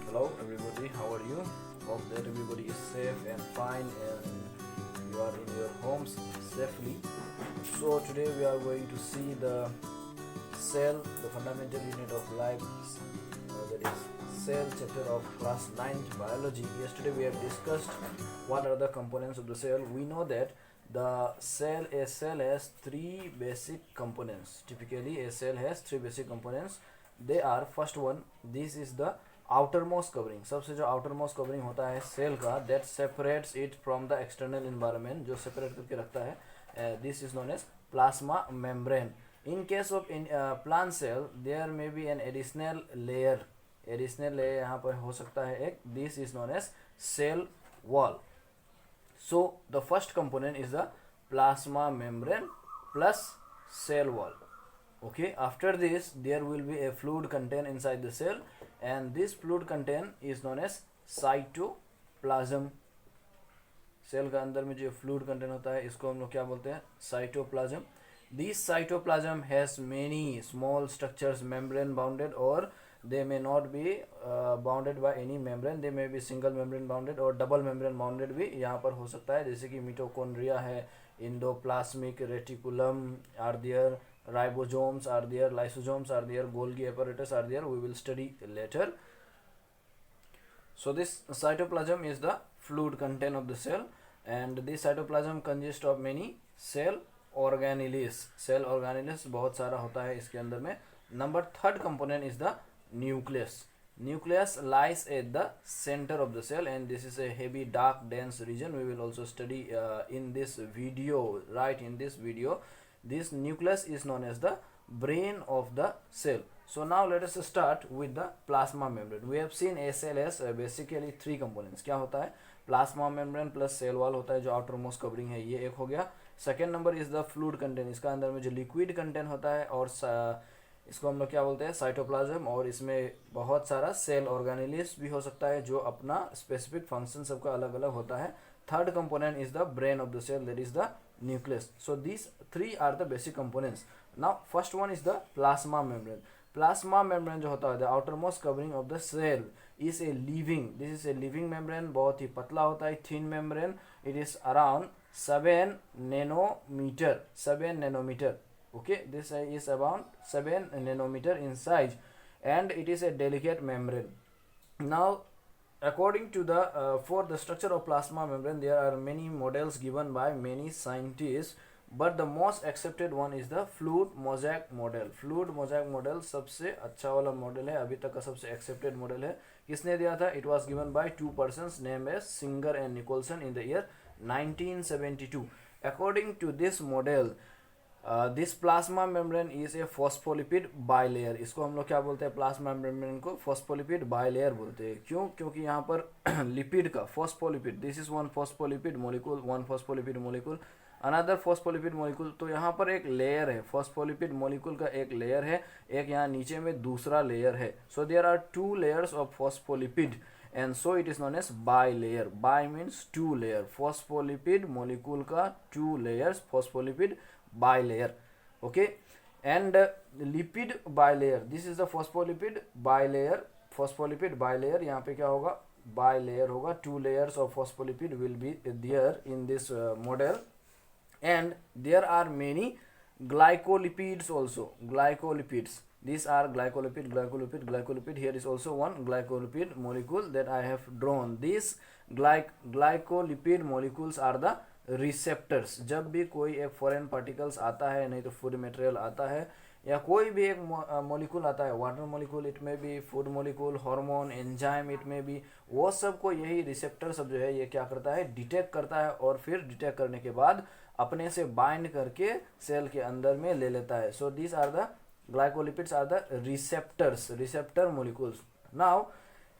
Hello everybody, how are you? Hope that everybody is safe and fine and you are in your homes safely. So today we are going to see the cell, the fundamental unit of life, that is cell chapter of class 9th biology. Yesterday we have discussed what are the components of the cell. We know that a cell has three basic components. Typically a cell has three basic components. They are, first one, this is the outermost covering. सबसे जो outermost covering होता है cell का, that separates it from the external environment, जो separate करके रखता है, this is known as plasma membrane. In case of plant cell there may be an additional layer यहाँ पर हो सकता है एक, this is known as cell wall. So the first component is the plasma membrane plus cell wall. Okay, after this there will be a fluid content inside the cell and this fluid content is known as cytoplasm. Cell का अंदर में जो fluid content होता है इसको हम लोग क्या बोलते हैं, cytoplasm. This cytoplasm has many small structures membrane bounded or they may not be bounded by any membrane. they may be single membrane bounded और double membrane bounded भी यहाँ पर हो सकता है, जैसे कि मिटोकॉन्ड्रिया है, endoplasmic reticulum are there, ribosomes are there, lysosomes are there, Golgi apparatus are there. We will study later. So this cytoplasm is the fluid content of the cell and this cytoplasm consists of many cell organelles. Cell organelles बहुत सारा होता है इसके अंदर में. Number third component is the nucleus. Nucleus lies at the center of the cell and this is a heavy dark dense region. We will also study in this video, right in this video. This nucleus is known as the brain of the cell. So now let us start with the plasma membrane. We have seen a cell has basically three components. क्या होता है, plasma membrane plus cell wall होता है जो outermost covering है, ये एक हो गया. Second number is the fluid content, इसका अंदर में जो लिक्विड कंटेंट होता है और इसको हम लोग क्या बोलते हैं, साइटोप्लाज्म, और इसमें बहुत सारा सेल ऑर्गेनेलिस भी हो सकता है जो अपना स्पेसिफिक फंक्शन सबका अलग अलग होता है. Third component is the brain of the cell, that is the nucleus. So these three are the basic components. Now first one is the plasma membrane. Plasma membrane जो होता है, the outermost covering of the cell is a living, this is a living membrane, बहुत ही पतला होता है, thin membrane. It is around 7 nanometer. Okay, this is around 7 nanometer in size and it is a delicate membrane. Now according to the for the structure of plasma membrane there are many models given by many scientists, but the most accepted one is the fluid mosaic model. fluid mosaic model सबसे अच्छा वाला model है, अभी तक का सबसे accepted model है. किसने दिया था, it was given by two persons named as Singer and Nicholson in the year 1972. According to this model this plasma membrane is a phospholipid bilayer. इसको हम लोग क्या बोलते हैं, प्लाज्मा मेम्ब्रेन को फॉस्फोलिपिड बाइलेयर बोलते हैं. क्यों, क्योंकि यहाँ पर लिपिड का phospholipid, this is one phospholipid molecule, one phospholipid molecule, another phospholipid molecule. तो यहाँ पर एक लेयर है, फॉस्फोलिपिड मोलिक्यूल का एक लेयर है, एक यहाँ नीचे में दूसरा लेयर है. So there are two layers of phospholipid and so it is known as bilayer. Bi means two layer, phospholipid molecule का two layers, phospholipid bilayer. Okay, and lipid bilayer, this is the phospholipid bilayer. phospholipid bilayer यहाँ पे क्या होगा, bilayer होगा, two layers of phospholipid will be there in this model and there are many glycolipids also. Glycolipids, these are glycolipid. Here is also one glycolipid molecule that I have drawn. These glycolipid molecules are the receptors. जब भी कोई एक foreign particles आता है, नहीं तो food material आता है, या कोई भी एक मॉलिक्यूल आता है, वाटर मॉलिक्यूल, इट में भी food molecule, hormone, enzyme, it में भी, वो सब को यही रिसेप्टर सब जो है ये क्या करता है, डिटेक्ट करता है और फिर डिटेक्ट करने के बाद अपने से बाइंड करके सेल के अंदर में ले लेता है. So these are the glycolipids are the receptor molecules. Now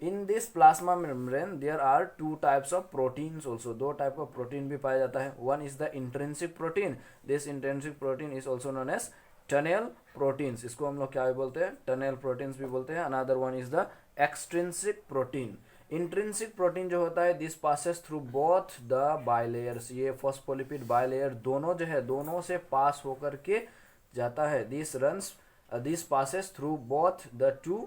in this plasma membrane there are two types of proteins also. दो टाइप का प्रोटीन भी पाया जाता है. One is the intrinsic protein. This intrinsic protein is also known as tunnel proteins. इसको हम लोग क्या बोलते हैं, tunnel proteins भी बोलते हैं. Another one is the extrinsic protein. Intrinsic protein जो होता है, this passes through both the bilayers. ये फॉस्फोलिपिड बाइलेयर दोनों जो है, दोनों से पास होकर के जाता है. This passes through both the two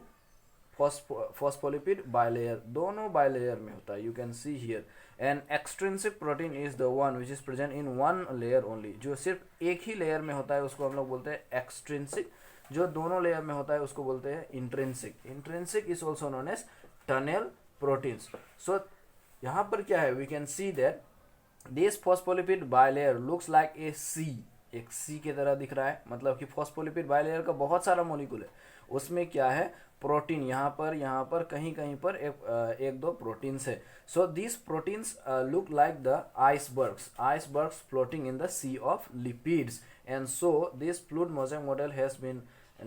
phospholipid bilayer, दोनों बायलेयर में होता है. You can see here. And extrinsic protein is the one which is present in one layer only. जो सिर्फ एक ही लेयर में होता है उसको हम लोग बोलते हैं एक्सट्रिंसिक. जो दोनों लेयर में होता है उसको बोलते हैं intrinsic. Intrinsic is also known as tunnel proteins. So यहाँ पर क्या है, we can see that this phospholipid bilayer looks like a sea. एक सी की तरह दिख रहा है, मतलब कि फॉस्फोलिपिड बायलेयर का बहुत सारा मॉलिक्यूल है. उसमें क्या है, प्रोटीन यहाँ पर कहीं कहीं पर एक दो प्रोटीन्स है. So this proteins look like the icebergs floating in the sea of lipids. And so this fluid mosaic model has been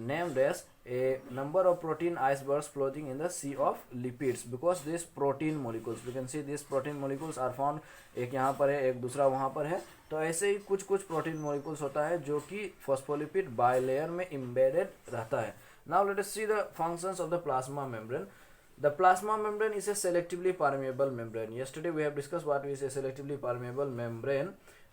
named as a number of protein icebergs floating in the sea of lipids because these protein molecules, we can see these protein molecules are found, एक यहाँ पर है एक दूसरा वहाँ पर है. तो ऐसे ही कुछ कुछ प्रोटीन मॉलिक्यूल्स होता है जो कि फॉस्फोलिपिड बायलेयर में embedded रहता है. Now let us see the functions of the plasma membrane. The plasma membrane is a selectively permeable membrane. Yesterday we have discussed what is a selectively permeable membrane.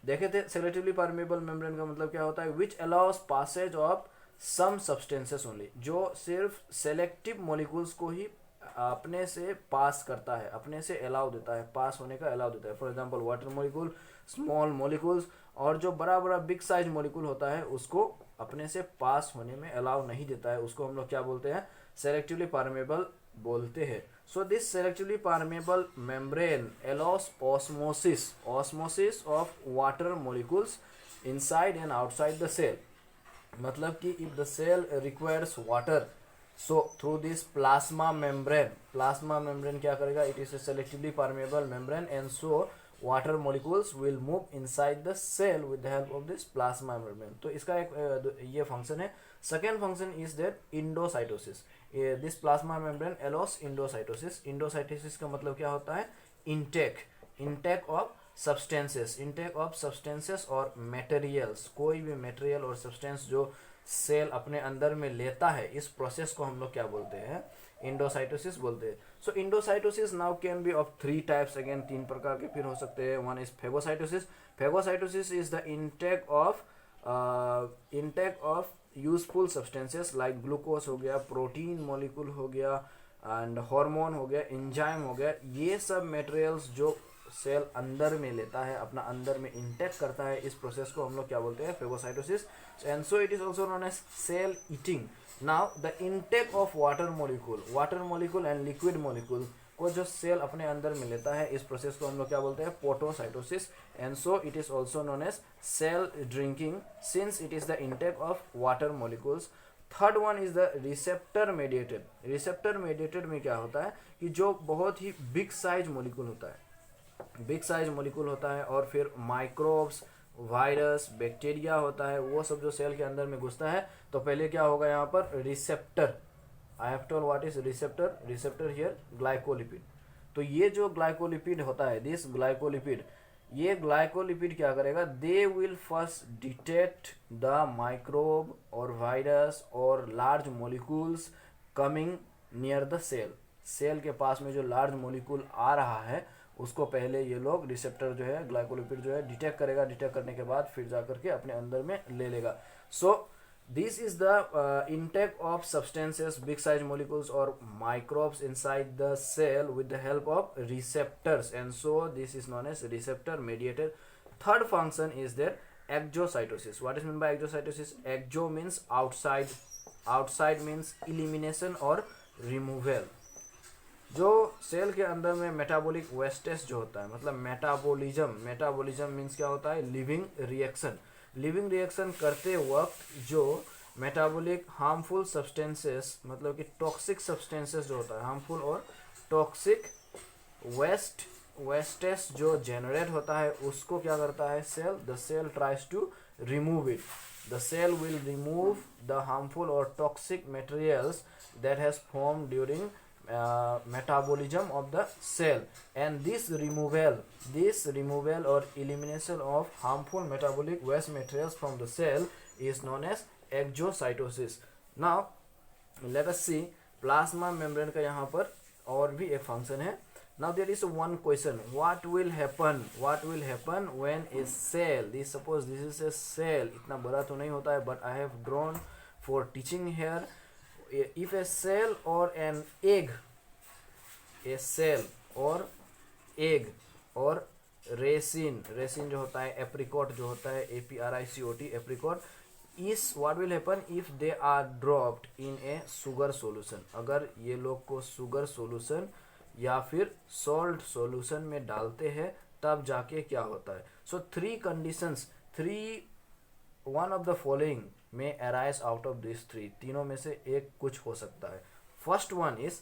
देखे थे selectively permeable membrane का मतलब क्या होता है, which allows passage of some substances only, जो सिर्फ selective molecules को ही अपने से पास करता है, अपने से अलाउ देता है, पास होने का अलाउ देता है. For example water molecule, small molecules, और जो बड़ा बड़ा बिग साइज मॉलिक्यूल होता है उसको अपने से पास होने में अलाउ नहीं देता है. उसको हम लोग क्या बोलते हैं, सेलेक्टिवली परमेबल बोलते हैं. So this selectively permeable membrane allows osmosis of water molecules inside and outside the cell. मतलब कि if the cell requires water, so through this plasma membrane क्या करेगा, it is a selectively permeable membrane and so water molecules will move inside the cell with the help of this plasma membrane. तो इसका एक ये function है. Second function is that endocytosis. This plasma membrane allow us endocytosis. Endocytosis का मतलब क्या होता है, इंटेक ऑफ सब्सटेंसेस और मटेरियल्स. कोई भी मटेरियल और सब्सटेंस जो सेल अपने अंदर में लेता है, इस प्रोसेस को हम लोग क्या बोलते हैं, इंडोसाइटोसिस बोलते हैं. So endocytosis now can be of three types. Again तीन प्रकार के फिर हो सकते हैं. One is phagocytosis. Phagocytosis is the intake of useful substances like glucose हो गया, प्रोटीन मॉलिक्यूल हो गया, एंड हार्मोन हो गया, एंजाइम हो गया. ये सब मटेरियल्स जो सेल अंदर में लेता है, अपना अंदर में इंटेक करता है, इस प्रोसेस को हम लोग क्या बोलते हैं, phagocytosis. And so it is also known as cell eating. Now the intake of water molecule and liquid molecule को जो सेल अपने अंदर में लेता है, इस प्रोसेस को हम लोग क्या बोलते हैं, potocytosis. And so it is also known as cell drinking since it is the intake of water molecules. Third one is the receptor mediated. Receptor mediated में क्या होता है कि जो बहुत ही बिग साइज मॉलिक्यूल होता है और फिर माइक्रोब्स, वायरस, बैक्टीरिया होता है, वो सब जो सेल के अंदर में घुसता है. तो पहले क्या होगा यहाँ पर, receptor. I have told what is receptor here, glycolipid. तो ये जो ग्लाइकोलिपिड होता है, दिस ग्लाइकोलिपिड क्या करेगा, they will first detect the microbe और वायरस और large molecules coming near the cell के पास में जो लार्ज मॉलिक्यूल आ रहा है उसको पहले ये लोग रिसेप्टर जो है, ग्लाइकोलिपिड जो है, डिटेक्ट करेगा. डिटेक्ट करने के बाद फिर जा करके अपने अंदर में ले लेगा. So this is the intake of substances, big size molecules और microbes inside the cell with the help of receptors. And so this is known as receptor mediated. Third function is there exocytosis. What is mean by exocytosis? Exo means outside means elimination और removal. जो cell के अंदर में metabolic wastage जो होता है, मतलब metabolism means क्या होता है, लिविंग रिएक्शन करते वक्त जो मेटाबॉलिक हार्मफुल सब्सटेंसेस, मतलब कि टॉक्सिक सब्सटेंसेस जो होता है, हार्मफुल और टॉक्सिक वेस्टेज जो जनरेट होता है, उसको क्या करता है cell, the cell tries to remove it. The cell will remove the harmful और toxic materials that has form during metabolism of the cell. And this removal or elimination of harmful metabolic waste materials from the cell is known as exocytosis. Now let us see plasma membrane का यहाँ पर और भी एक function है. Now there is one question, what will happen when a cell, suppose this is a cell, इतना बड़ा तो नहीं होता है but I have drawn for teaching here. if a cell or an egg, a cell और egg और raisin जो होता है, एप्रिकॉट जो होता है, APRICOT, एप्रिकॉट, इस what will happen if they are dropped in a sugar solution, अगर ये लोग को शुगर सॉल्यूशन या फिर सॉल्ट सॉल्यूशन में डालते हैं तब जाके क्या होता है. So three conditions, one of the following में arise out of this three, तीनों में से एक कुछ हो सकता है. फर्स्ट वन इज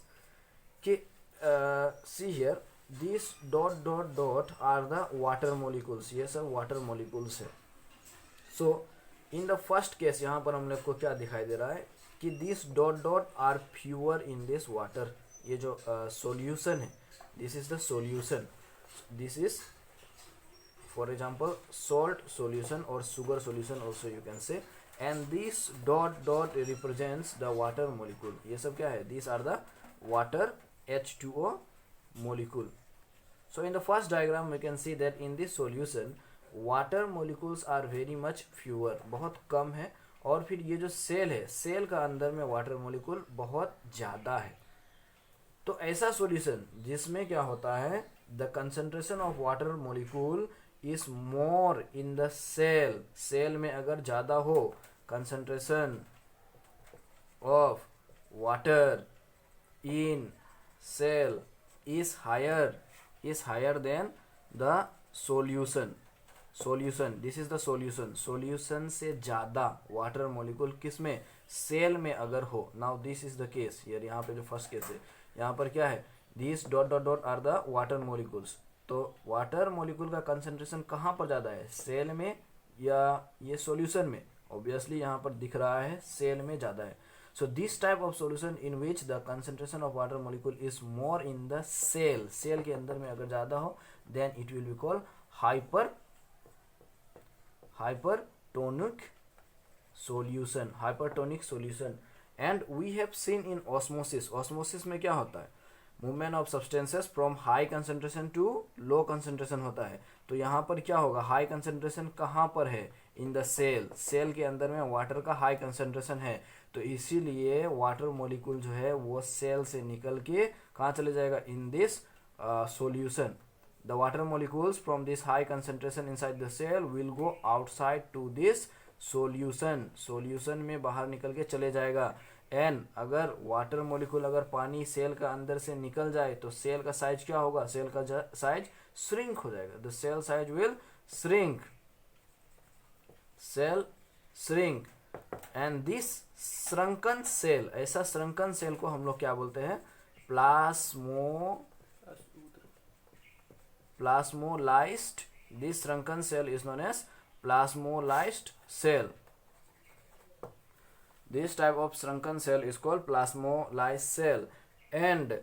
कि see here this dot dot dot are the water molecules, ये सब वाटर मोलिकुल्स है. सो इन द फर्स्ट केस यहाँ पर हम लोग को क्या दिखाई दे रहा है कि this dot dot are pure in this water, ये जो सॉल्यूशन है, this is the solution, this is for example salt solution और sugar solution also you can say, and this dot dot represents the water molecule. ये सब क्या है, this are the water H2O molecule. So in the first diagram we can see that in this solution water molecules are very much fewer, बहुत कम है, और फिर ये जो सेल है, सेल का अंदर में वाटर मोलिक्यूल बहुत ज़्यादा है. तो ऐसा सॉल्यूशन जिसमें क्या होता है, the concentration of water molecule is more in the cell, cell में अगर ज़्यादा हो, concentration of water in cell is higher than the solution. This is the solution से ज़्यादा वाटर मोलिक्यूल किस में, सेल में अगर हो. Now this is the case here, यहाँ पे जो फर्स्ट केस है, यहाँ पर क्या है, this dot dot dot are the water molecules. तो वाटर मोलिक्यूल का कंसंट्रेशन कहाँ पर ज़्यादा है, सेल में या ये सॉल्यूशन में. ऑब्वियसली यहाँ पर दिख रहा है सेल में ज़्यादा है. So this type of solution in which the concentration of water molecule is more in the cell, cell के अंदर में अगर ज़्यादा हो, then it will be called hypertonic solution. And we have seen in osmosis में क्या होता है, movement of substances from high concentration to low concentration होता है. तो यहाँ पर क्या होगा, हाई कंसंट्रेशन कहाँ पर है, इन द सेल के अंदर में वाटर का हाई कंसंट्रेशन है. तो इसीलिए वाटर मॉलिक्यूल जो है वो सेल से निकल के कहाँ चले जाएगा, in this solution. The water molecules from this high concentration inside the cell will go outside to this solution में बाहर निकल के चले जाएगा. एंड अगर वाटर मॉलिक्यूल, अगर पानी सेल का अंदर से निकल जाए तो सेल का साइज क्या होगा, सेल का साइज श्रिंक हो जाएगा. The cell size will shrink, cell shrink. And this shrunken cell, ऐसा श्रंकन सेल को हम लोग क्या बोलते हैं, plasmolysed. This shrunken cell is known as plasmolysed cell. This type of shrunken cell is called plasmolysed cell. And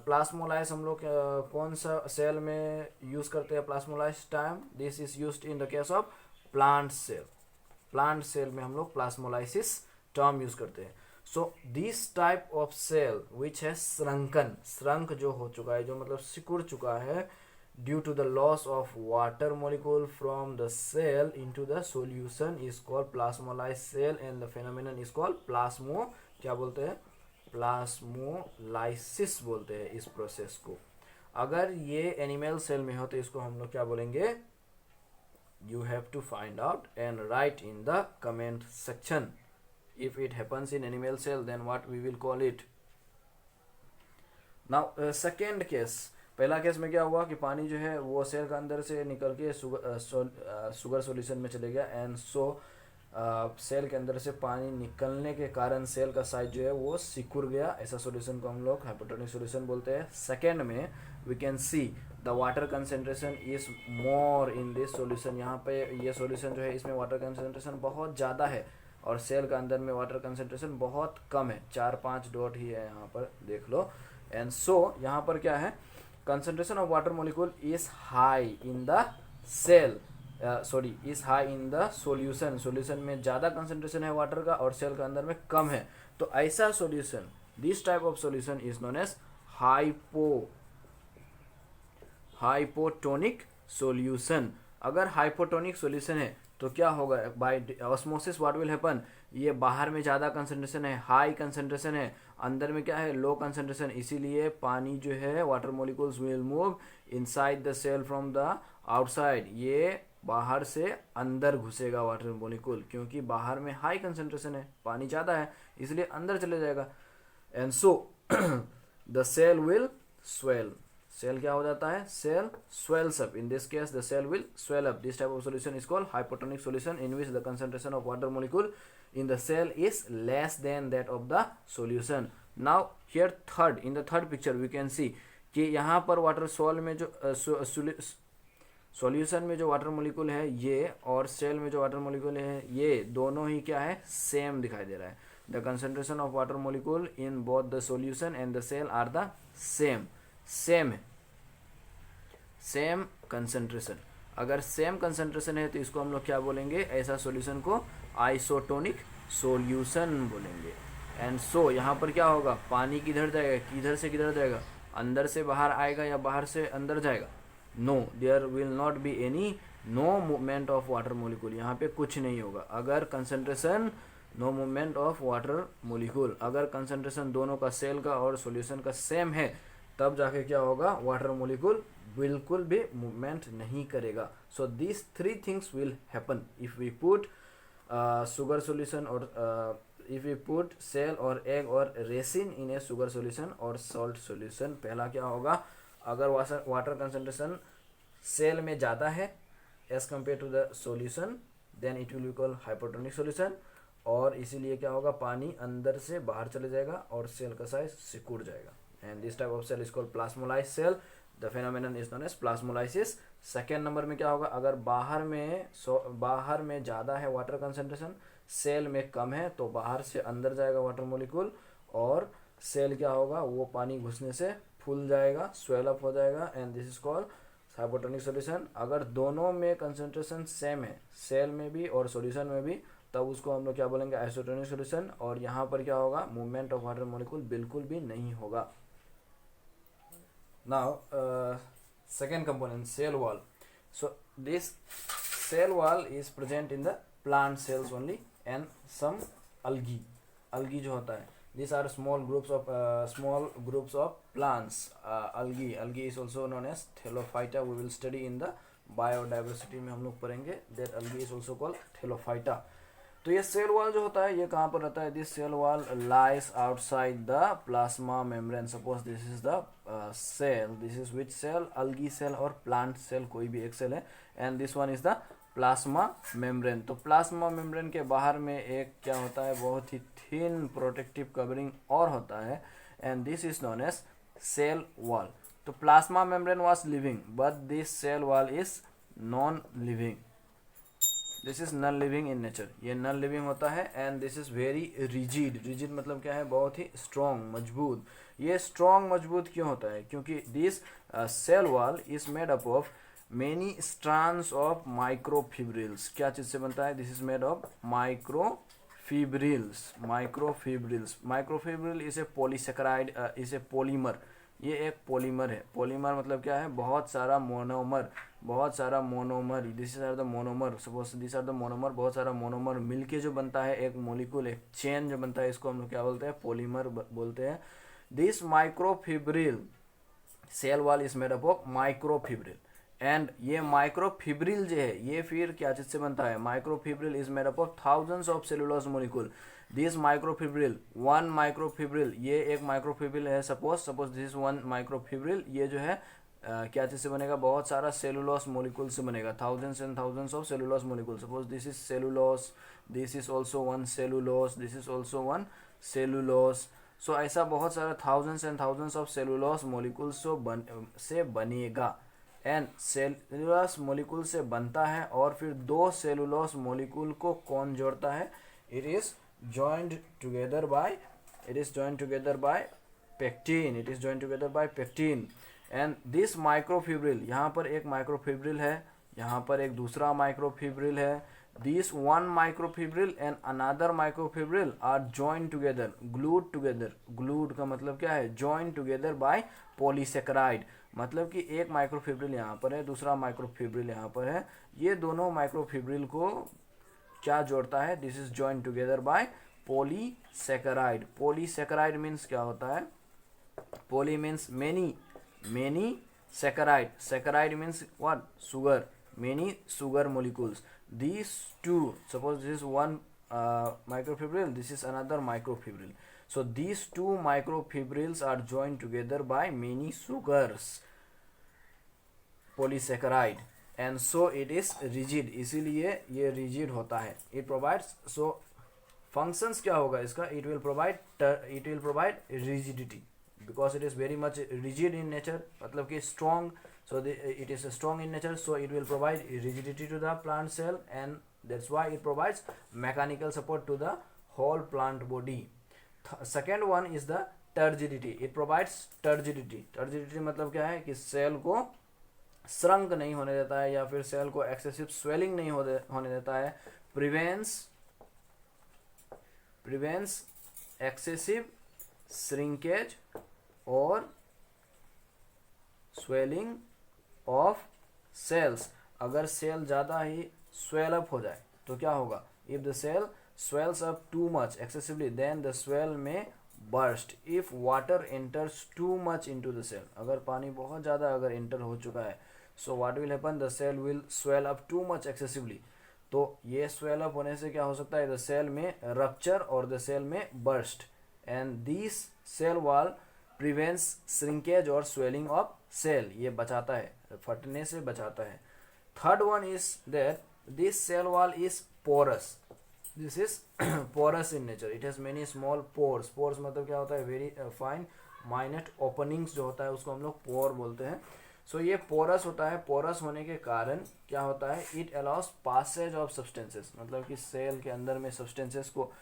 plasmolyse हम लोग कौन सा सेल में यूज करते हैं, plasmolyse time, this is used in the case of plant cell. Plant cell में हम लोग प्लास्मोलाइसिस टर्म यूज करते हैं. So this type of cell which है श्रंकन, श्रंक जो हो चुका है, जो मतलब सिकुड़ चुका है, due to the loss of water molecule from the cell into the solution is called plasmolysed cell, and the phenomenon is called क्या बोलते हैं, प्लास्मोलाइसिस बोलते हैं इस प्रोसेस को. अगर ये एनिमल सेल में हो तो इसको हम लोग क्या बोलेंगे, you have to find out and write in the comment section. If it happens in animal cell then what we will call it. Now second case, पहला केस में क्या हुआ कि पानी जो है वो सेल का अंदर से निकल के शुगर सॉल्यूशन में चले गया, एंड सो सेल के अंदर से पानी निकलने के कारण सेल का साइज जो है वो सिकुड़ गया. ऐसा सॉल्यूशन को हम लोग हाइपोटोनिक सॉल्यूशन बोलते हैं. सेकेंड में we can see the water concentration is more in this solution. यहाँ पे ये सॉल्यूशन जो है इसमें वाटर कंसेंट्रेशन बहुत ज़्यादा है और सेल का अंदर में वाटर कंसेंट्रेशन बहुत कम है, 4-5 डॉट ही है यहाँ पर देख लो. एंड सो यहाँ पर क्या है, concentration of water molecule is high in the cell, is high in the solution में ज़्यादा concentration है वाटर का और सेल का अंदर में कम है. तो ऐसा solution, this type of solution is known as hypotonic solution. अगर hypotonic solution है तो क्या होगा, by osmosis what will happen, ये बाहर में ज़्यादा कंसंट्रेशन है, हाई कंसंट्रेशन है, अंदर में क्या है, लो कंसंट्रेशन, इसीलिए पानी जो है water molecules will move inside the cell from the outside, ये बाहर से अंदर घुसेगा वाटर मॉलिक्यूल, क्योंकि बाहर में हाई कंसंट्रेशन है, पानी ज़्यादा है, इसलिए अंदर चले जाएगा। And so the cell will swell, cell क्या हो जाता है, cell swells up, in this case the cell will swell up. This type of solution is called hypotonic solution, in which the concentration of water molecule in the cell is less than that of the solution. Now here third, in the third picture we can see कि यहाँ पर water soul में जो solution में जो water molecule है ये, और सेल में जो वाटर मॉलिक्यूल है ये, दोनों ही क्या है, सेम दिखाई दे रहा है। The concentration of water molecule in both the solution and the cell are the same, same है, सेम कंसंट्रेशन। अगर सेम कंसंट्रेशन है तो इसको हम लोग क्या बोलेंगे, ऐसा सॉल्यूशन को आइसोटोनिक सॉल्यूशन बोलेंगे। एंड सो यहाँ पर क्या होगा, पानी किधर जाएगा, किधर से किधर जाएगा, अंदर से बाहर आएगा या बाहर से अंदर जाएगा, no, there will not be any, no movement of water molecule, यहाँ पे कुछ नहीं होगा। अगर concentration, no movement of water molecule, अगर कंसंट्रेशन दोनों का, सेल का और सॉल्यूशन का सेम है, तब जाके क्या होगा, वाटर मॉलिक्यूल बिल्कुल भी मूवमेंट नहीं करेगा। So this three things will happen if we put sugar solution और if we put cell और egg और raisin in a sugar solution और salt solution। पहला क्या होगा, अगर वाटर कंसंट्रेशन सेल में ज़्यादा है as compared to the solution, then it will be called hypotonic solution, और इसीलिए क्या होगा, पानी अंदर से बाहर चले जाएगा और सेल का साइज सिकुड़ जाएगा। And this type of cell is called plasmolyse cell, the phenomenon is known as plasmolysis. Second number में क्या होगा, अगर बाहर में ज़्यादा है वाटर कंसंट्रेशन, सेल में कम है, तो बाहर से अंदर जाएगा वाटर मॉलिक्यूल, और सेल क्या होगा, वो पानी घुसने से फूल जाएगा, स्वेल अप हो जाएगा, and this is called hypotonic solution. अगर दोनों में कंसंट्रेशन सेम है, सेल में भी और सॉल्यूशन में भी, तब उसको हम लोग क्या बोलेंगे, आइसोटोनिक सॉल्यूशन। और यहाँ पर क्या होगा, मूवमेंट ऑफ वाटर मॉलिक्यूल बिल्कुल भी नहीं होगा। Now second component, cell wall. So this cell wall is present in the plant cells only and some algae जो होता है, these are small groups of plants, algae is also known as Thellophyta, we will study in the biodiversity में हम लोग पढ़ेंगे that algae is also called Thellophyta। तो ये cell wall जो होता है ये कहाँ पर रहता है, this cell wall lies outside the plasma membrane. Suppose this is the cell, this is which cell, algae cell और प्लांट सेल, कोई भी एक सेल है, and this one is the plasma membrane. तो प्लाज्मा मेम्ब्रेन के बाहर में एक क्या होता है, बहुत ही थिन प्रोटेक्टिव कवरिंग और होता है, and this is known as cell wall. तो plasma membrane was living but this cell wall is non living, this is non living in nature, ये नॉन लिविंग होता है। And this is very rigid, rigid मतलब क्या है, बहुत ही strong, मजबूत। ये स्ट्रॉन्ग मजबूत क्यों होता है, क्योंकि this cell wall is made up of many strands of microfibrils. क्या चीज़ से बनता है, this is made of microfibrils. Microfibril is a polysaccharide, is a polymer, ये एक पॉलीमर है। पॉलीमर मतलब क्या है, बहुत सारा monomer, this are the monomer, suppose this are the monomer, बहुत सारा मोनोमर मिलके जो बनता है एक मॉलिक्यूल, एक चेन जो बनता है, इसको हम लोग क्या बोलते हैं, पॉलीमर बोलते हैं। This microfibril cell wall is made up of microfibril, and ये माइक्रोफिब्रिल जो है ये फिर क्या चीज से बनता है, microfibril is made up of thousands of cellulose molecule. This microfibril, one microfibril, ये एक माइक्रोफिब्रिल है, suppose this is one microfibril, ये जो है क्या चीज़ से बनेगा, बहुत सारा सेलुलोस मॉलिक्यूल से बनेगा, thousands and thousands of cellulose molecule. Suppose this is cellulose, this is also one cellulose, this is also one cellulose. So ऐसा बहुत सारा thousands and thousands of cellulose molecules से बनेगा, एंड सेलुलोस मॉलिक्यूल से बनता है, और फिर दो सेलुलोस मॉलिक्यूल को कौन जोड़ता है, it is joined together by pectin, and this microfibril, यहाँ पर एक माइक्रोफिब्रिल है, यहाँ पर एक दूसरा माइक्रोफिब्रिल है, These one microfibril and another microfibril are joined together, glued together. Glued का मतलब क्या है? Joined together by polysaccharide. मतलब कि एक माइक्रोफिब्रिल यहाँ पर है, दूसरा माइक्रोफिब्रिल यहाँ पर है. ये दोनों माइक्रोफिब्रिल को क्या जोड़ता है? This is joined together by polysaccharide. Polysaccharide means क्या होता है? Poly means many saccharide. Saccharide means what? Sugar. Many sugar molecules. These two, suppose this is one microfibril, this is another microfibril. So these two microfibrils are joined together by many sugars, polysaccharide, and so it is rigid. इसीलिए ये rigid होता है. It provides, so functions क्या होगा इसका? It will provide rigidity because it is very much rigid in nature, मतलब कि strong, so it is strong in nature, so it will provide rigidity to the plant cell, and that's why it provides mechanical support to the whole plant body. Second one is the turgidity. It provides turgidity. Turgidity मतलब क्या है? कि cell को shrunk नहीं होने देता है या फिर सेल को एक्सेसिव स्वेलिंग नहीं होने देता है. प्रिवेंट्स एक्सेसिव श्रिंकेज और स्वेलिंग ऑफ सेल्स. अगर सेल ज़्यादा ही स्वेल अप हो जाए तो क्या होगा? If the cell swells up too much excessively, then the swell may burst. If water enters too much into the cell, अगर पानी बहुत ज़्यादा अगर enter हो चुका है, so what will happen? The cell will swell up too much excessively. तो ये swell up होने से क्या हो सकता है? The cell में rupture और the cell में burst, and this cell wall prevents shrinkage और swelling of cell. ये बचाता है, फटने से बचाता है. Third one is that this cell wall is porous. This is porous in nature. It has many small pores. Pores मतलब क्या होता है? Very fine minute openings जो होता है उसको हम लोग pore बोलते हैं. So ये porous होता है. porous होने के कारण क्या होता है? It allows passage of substances. मतलब कि सेल के अंदर में substances को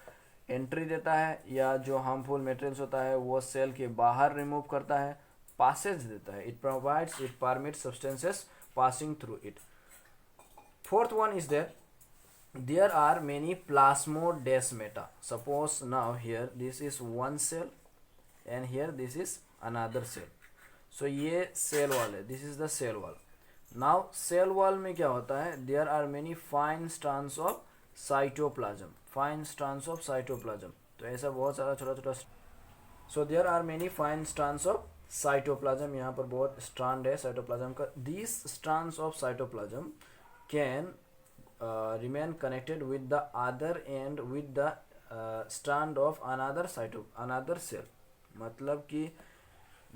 एंट्री देता है, या जो हार्मफुल मटेरियल्स होता है वो सेल के बाहर रिमूव करता है, पासेज देता है. It permits substances passing through it. Fourth one is that there are many plasmodesmata. Suppose now here this is one cell and here this is another cell. So ये cell wall है, this is the cell wall. Now cell wall में क्या होता है? There are many fine strands of cytoplasm. Fine strands of cytoplasm. तो ऐसा बहुत सारा छोटा छोटा. So there are many fine strands of cytoplasm. यहाँ पर बहुत strand है cytoplasm का. These strands of cytoplasm can remain connected with the other end with the strand of another cell. मतलब कि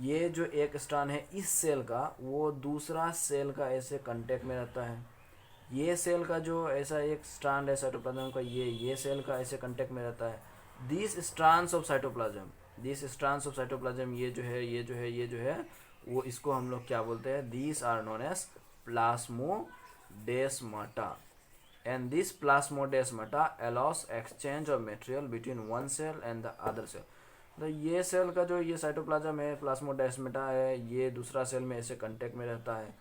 ये जो एक स्ट्रैंड है इस सेल का, वो दूसरा सेल का ऐसे कांटेक्ट में रहता है. ये सेल का जो ऐसा एक स्ट्रैंड है साइटोप्लाज्म का, ये सेल का ऐसे कांटेक्ट में रहता है. दिस स्ट्रैंड्स ऑफ साइटोप्लाज्म ये जो है वो, इसको हम लोग क्या बोलते हैं? These are known as plasmodesmata. And this plasmodesmata allows exchange of material between one cell and the other cell. तो ये सेल का जो ये साइटोप्लाज्म है, प्लास्मोडेस्माटा है, ये दूसरा सेल में ऐसे कांटेक्ट में रहता है.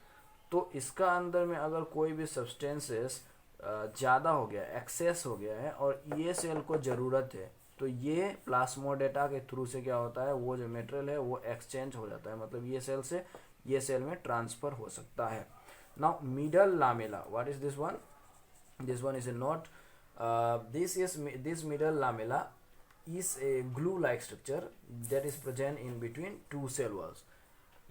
तो इसका अंदर में अगर कोई भी सब्सटेंसेस ज़्यादा हो गया, एक्सेस हो गया है और ये सेल को ज़रूरत है, तो ये प्लास्मोडेटा के थ्रू से क्या होता है? वो जो मटेरियल है वो एक्सचेंज हो जाता है. मतलब ये सेल से ये सेल में ट्रांसफ़र हो सकता है. Now middle lamella, what is this one? This one is a knot. This middle lamella is a glue-like structure that is present in between two cell walls.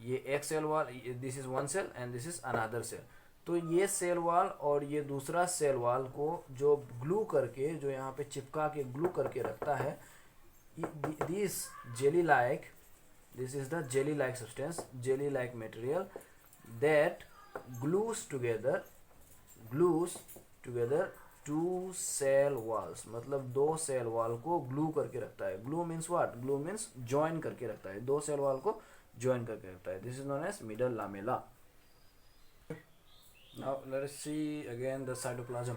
ये एक cell wall, this is one cell and this is another cell. तो ये cell wall और ये दूसरा cell wall को जो glue करके, जो यहाँ पे चिपका के ग्लू करके रखता है, this is the jelly-like substance, jelly-like material that glues together two cell walls. मतलब दो सेल वॉल को ग्लू करके रखता है. Glue means what? Glue means join करके रखता है, दो सेल वॉल को जॉइन करके रखता है. This is known as middle lamella. Now let us see again the cytoplasm.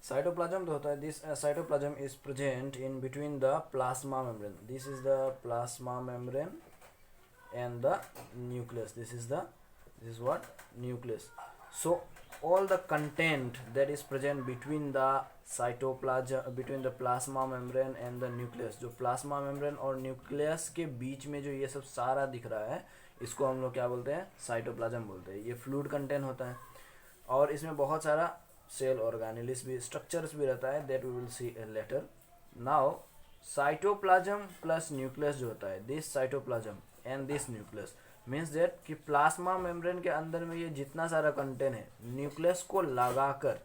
Cytoplasm तो होता है, this cytoplasm is present in between the plasma membrane. This is the plasma membrane and the nucleus. This is what? Nucleus. So all the content that is present between the cytoplasm, between the plasma membrane and the nucleus, जो plasma membrane और nucleus के बीच में जो ये सब सारा दिख रहा है, इसको हम लोग क्या बोलते हैं? साइटोप्लाज्म बोलते हैं। ये फ्लूइड कंटेंट होता है और इसमें बहुत सारा सेल ऑर्गेनेलिस भी, स्ट्रक्चर्स भी रहता है, that we will see later. Now cytoplasm plus nucleus जो होता है, this cytoplasm and this nucleus means that कि प्लाज्मा मेम्ब्रेन के अंदर में ये जितना सारा कंटेंट है, न्यूक्लियस को लगाकर,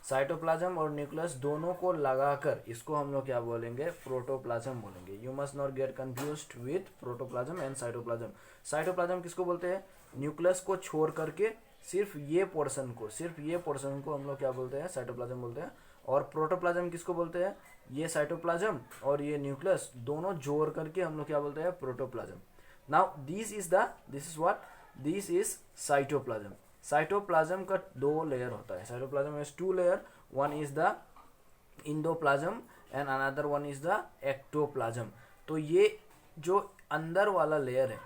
साइटोप्लाज्म और न्यूक्लियस दोनों को लगाकर, इसको हम लोग क्या बोलेंगे? प्रोटोप्लाज्म बोलेंगे। You must not gate confused with protoplasm and cytoplasm. Cytoplasm किसको बोलते हैं? न्यूक्लियस को छोड़ करके सिर्फ ये पोर्शन को हम लोग क्या बोलते हैं? साइटोप्लाज्म बोलते हैं। और प्रोटोप्लाज्म किसको बोलते हैं? ये साइटोप्लाज्म और ये न्यूक्लियस दोनों जोड़ करके हम लोग क्या बोलते हैं? Protoplasm. Now this is cytoplasm. Cytoplasm का दो लेयर होता है। Cytoplasm has two layer, one is the endoplasm and another one is the ectoplasm. तो ये जो अंदर वाला लेयर है,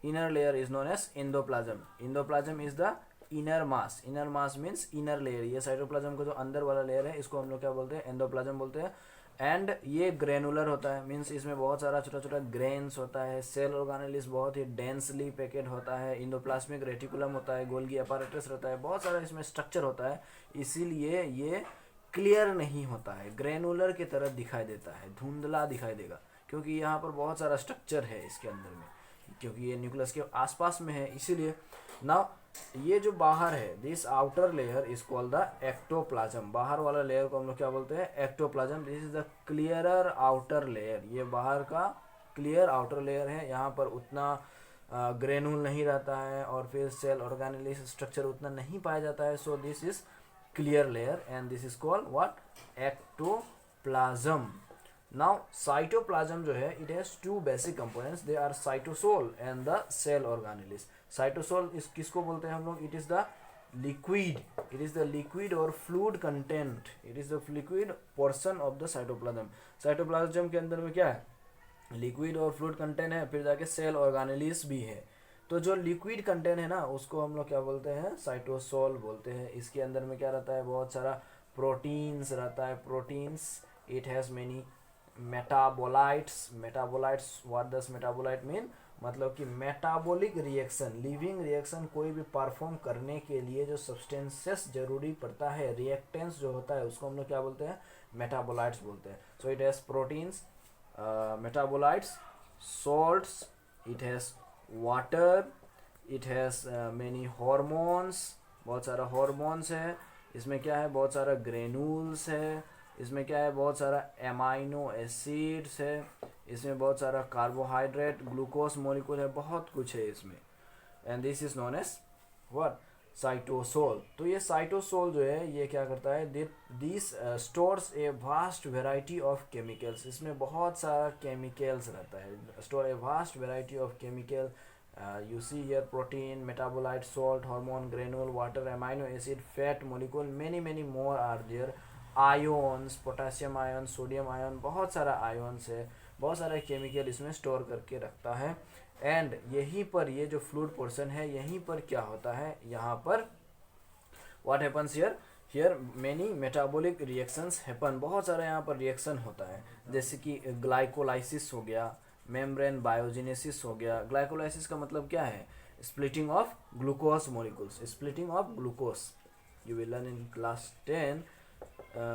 inner layer is known as endoplasm is the inner mass means inner layer। ये साइटोप्लाज्म का जो अंदर वाला लेयर है, इसको हम लोग क्या बोलते हैं? एंडोप्लाज्म बोलते हैं। एंड ये ग्रेनुलर होता है, मीन्स इसमें बहुत सारा छोटा छोटा ग्रेन्स होता है। सेल ऑर्गेनेलिस बहुत ही डेंसली पैकेड होता है। इंडोप्लाज्मिक रेटिकुलम होता है, गोल्गी अपैरेटस रहता है, बहुत सारा इसमें स्ट्रक्चर होता है। इसीलिए ये क्लियर नहीं होता है, ग्रेनुलर की तरह दिखाई देता है, धुंधला दिखाई देगा, क्योंकि यहाँ पर बहुत सारा स्ट्रक्चर है इसके अंदर में, क्योंकि ये न्यूक्लियस के आसपास में है, इसीलिए। नाउ ये जो बाहर है, this outer layer is called the ectoplasm. बाहर वाला लेयर को हम लोग क्या बोलते हैं? Ectoplasm. This is the clearer outer layer. ये बाहर का क्लियर आउटर लेयर है, यहाँ पर उतना ग्रेनुल नहीं रहता है और फिर सेल ऑर्गेनेलिस स्ट्रक्चर उतना नहीं पाया जाता है। So this is clear layer and this is called what? Ectoplasm. Now cytoplasm जो है, it has two basic components, they are cytosol and the cell organelles. Cytosol इस किसको बोलते हैं हम लोग? इट इज द लिक्विड और fluid content, it is the liquid portion of the cytoplasm. Cytoplasm के अंदर में क्या है? लिक्विड और फ्लूइड कंटेंट है, फिर जाके सेल ऑर्गेनेलिस भी है। तो जो लिक्विड कंटेंट है ना, उसको हम लोग क्या बोलते हैं? साइटोसोल बोलते हैं। इसके अंदर में क्या रहता है? बहुत सारा प्रोटीन्स रहता है, proteins. It has many metabolites. What does metabolite mean? मतलब कि मेटाबॉलिक रिएक्शन, लिविंग रिएक्शन कोई भी परफॉर्म करने के लिए जो सब्सटेंसेस जरूरी पड़ता है, रिएक्टेंस जो होता है, उसको हम लोग क्या बोलते हैं? मेटाबोलाइट्स बोलते हैं। So it has proteins, metabolites, salts, it has water, it has many hormones, बहुत सारा हॉर्मोन्स है। इसमें क्या है? बहुत सारा ग्रेन्यूल्स है। इसमें क्या है? बहुत सारा एमाइनो एसिड्स है। इसमें बहुत सारा कार्बोहाइड्रेट, ग्लूकोज मॉलिक्यूल है, बहुत कुछ है इसमें। And this is known as what? Cytosol. तो ये साइटोसोल जो है, ये क्या करता है? This stores a vast variety of chemicals. इसमें बहुत सारा केमिकल्स रहता है, store a vast variety of chemical. You see here protein, metabolite, salt, hormone, granule, water, amino acid, fat molecule, many more are there. Ions, potassium ion, sodium ion, बहुत सारा ions है, बहुत सारा केमिकल इसमें store करके रखता है। And यहीं पर ये जो फ्लूइड पोर्शन है, यहीं पर क्या होता है? यहाँ पर what happens here many metabolic reactions happen. बहुत सारा यहाँ पर रिएक्शन होता है, जैसे कि ग्लाइकोलाइसिस हो गया, मेम्ब्रेन बायोजेनेसिस हो गया। ग्लाइकोलाइसिस का मतलब क्या है? Splitting of glucose molecules, splitting of glucose. You will learn in class 10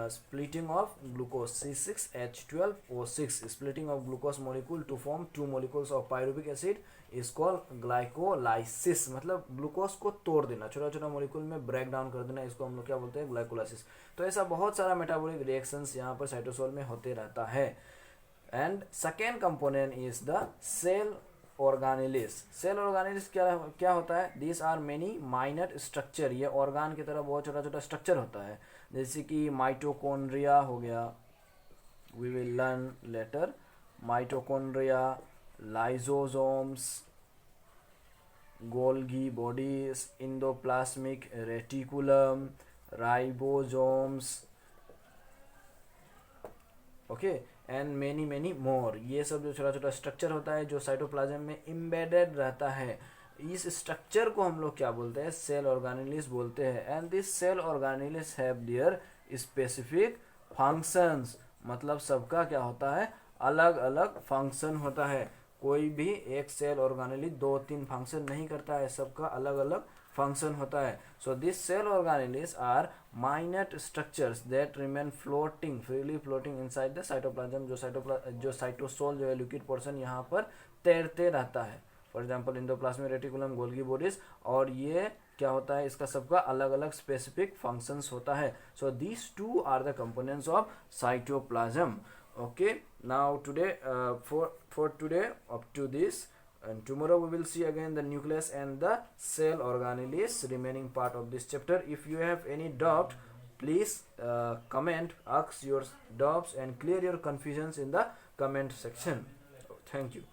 splitting of glucose C6H12O6, splitting of glucose molecule to form two molecules of pyruvic acid is called glycolysis। मतलब glucose को तोड़ देना, छोटा छोटा molecule में break down कर देना, इसको हम लोग क्या बोलते हैं? ग्लाइकोलाइसिस। तो ऐसा बहुत सारा मेटाबॉलिक रिएक्शंस यहाँ पर साइटोसोल में होते रहता है। And second component is the cell organelles. Cell organelles क्या होता है? This are many minor structure. ये ऑर्गन की तरह बहुत छोटा छोटा स्ट्रक्चर होता है, जैसे कि माइटोकॉन्ड्रिया हो गया, we will learn later. Mitochondria, lysosomes, Golgi bodies, endoplasmic reticulum, ribosomes, okay. And many more. ये सब जो छोटा छोटा स्ट्रक्चर होता है जो साइटोप्लाज्म में इम्बेडेड रहता है, इस स्ट्रक्चर को हम लोग क्या बोलते हैं, सेल ऑर्गेनेलिस बोलते हैं। And this cell organelles have their specific functions, मतलब सबका क्या होता है, अलग अलग फंक्शन होता है। कोई भी एक सेल ऑर्गेनेली 2-3 फंक्शन नहीं करता है, सबका अलग अलग फंक्शन होता है। So this cell organelles are minute structures that remain floating, freely floating inside the cytoplasm. जो साइटोसोल जो है लिक्विड पोर्शन यहाँ पर तैरते रहता है। For example endoplasmic reticulum, Golgi bodies, और ये क्या होता है, इसका सबका अलग अलग स्पेसिफिक फंक्शंस होता है। So these two are the components of cytoplasm. Okay, now today for today up to this, and tomorrow we will see again the nucleus and the cell organelles, remaining part of this chapter. If you have any doubt, please comment, ask your doubts and clear your confusions in the comment section. Thank you.